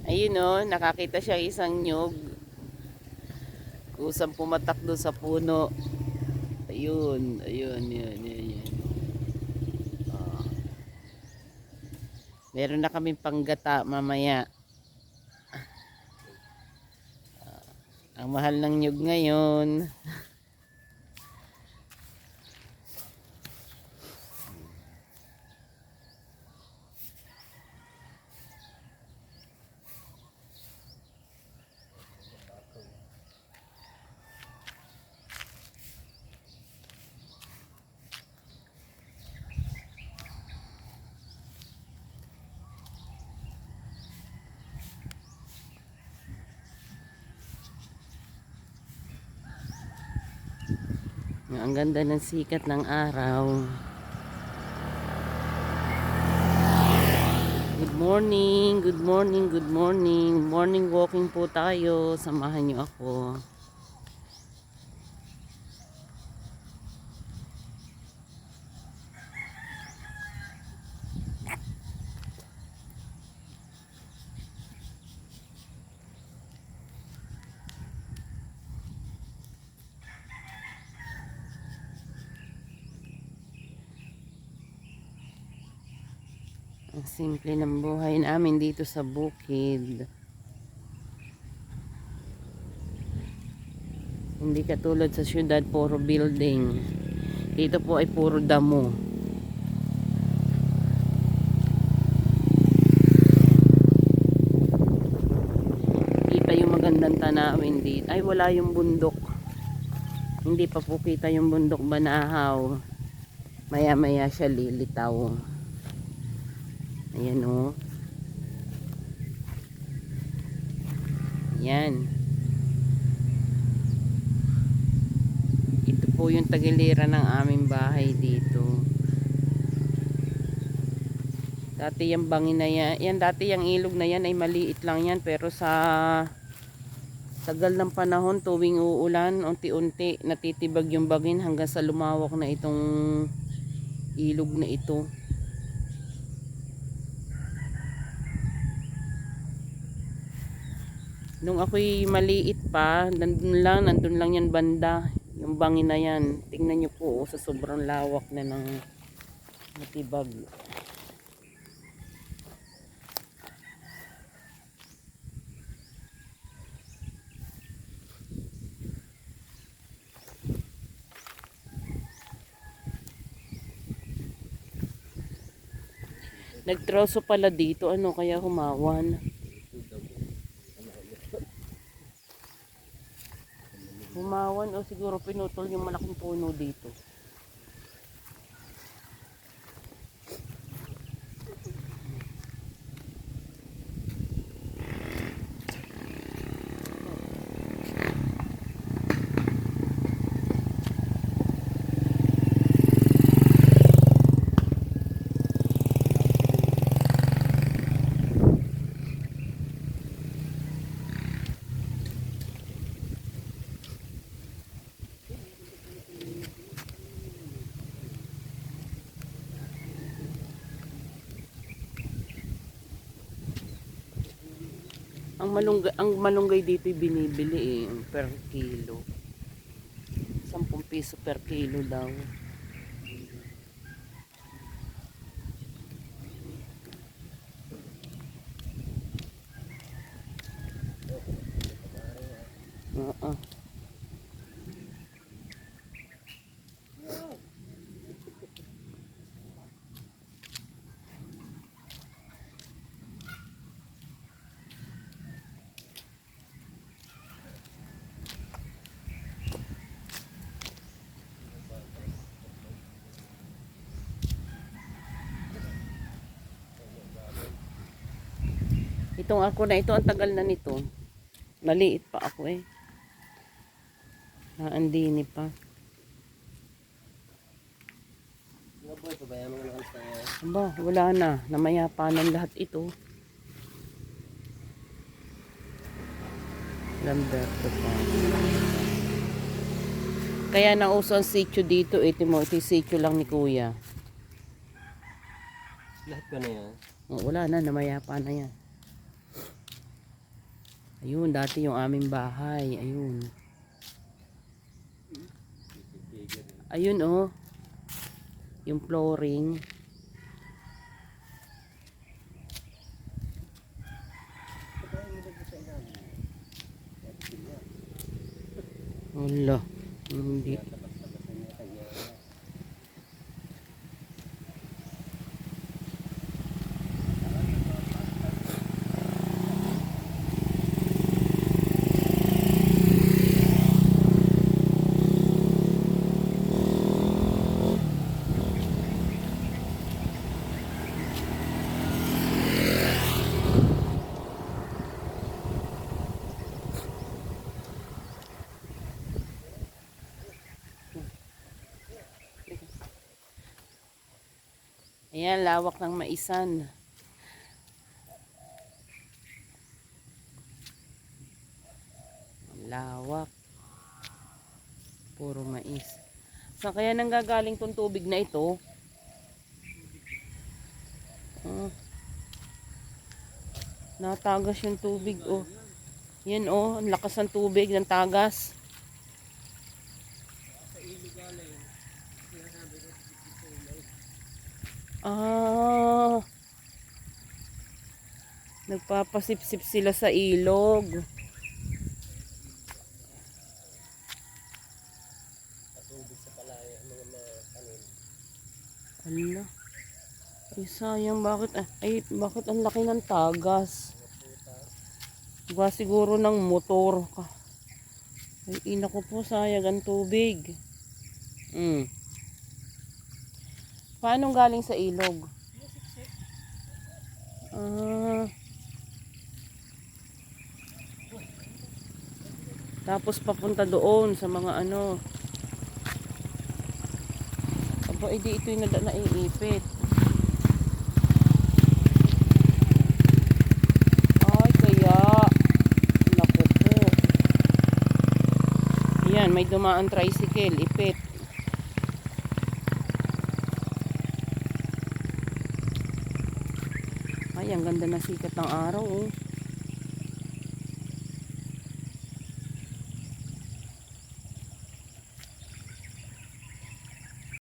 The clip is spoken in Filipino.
Ayun o, nakakita siya isang nyug. Kusang pumatak doon sa puno. Ayun, ayun, yun, yun, yun. Oh. Meron na kaming panggata mamaya. Ang mahal ng nyug ngayon. Ang ganda ng sikat ng araw. Good morning, good morning, good morning. Morning walking po tayo. Samahan niyo ako. Ang simple ng buhay namin dito sa bukid. Hindi katulad sa syudad, puro building. Dito po ay puro damo. Kita yung magandang tanawin dito. Ay, wala yung bundok. Hindi pa po kita yung bundok Banahaw. Maya maya siya lilitaw. Ayan o. Ayan. Ito po yung tagiliran ng aming bahay dito. Dati yung bangin na yan, dati yung ilog na yan ay maliit lang yan, pero sa tagal ng panahon tuwing uulan, unti-unti natitibag yung bangin hanggang sa lumawak na itong ilog na ito. Nung ako'y maliit pa, nandun lang yan banda, yung bangin na yan. Tingnan nyo po, sa sobrang lawak na ng natibag. Nagtroso pala dito, ano kaya humawan? Humawan o siguro pinutol yung malaking puno dito. Ang malunggay dito binibili per kilo. 10 piso per kilo daw. Oo. Itong ako na ito, ang tagal na nito. Maliit pa ako eh. Naandini pa. Aba, wala na. Namayapanan lahat ito. Lamberto pa. Kaya nauso ang sitio dito. Ito mo, ito yung sitio lang ni Kuya. Lahat ko na yan. Oh, wala na, namayapa na yan. Ayun, dati yung aming bahay. Ayun. Ayun oh. Yung flooring. Wala. Hindi. Ayan, lawak ng maisan. Lawak. Puro mais. Saan kaya nanggagaling tong tubig na ito? Natagas yung tubig oh. Yan oh, ang lakas ng tubig ng tagas. Ah, nagpapasipsip sila sa ilog. Ala. Ay, sayang, bakit bakit ang laki ng tagas? Ba siguro ng motor. Ay, ina ko po, sayang ang tubig. Paano galing sa ilog? Tapos papunta doon sa mga ano. Aba, edi ito yung naiipit. Ay, kaya. Naku po. Ayan, may dumaan tricycle. Ipit. Ay, ang ganda na sikat ng araw oh.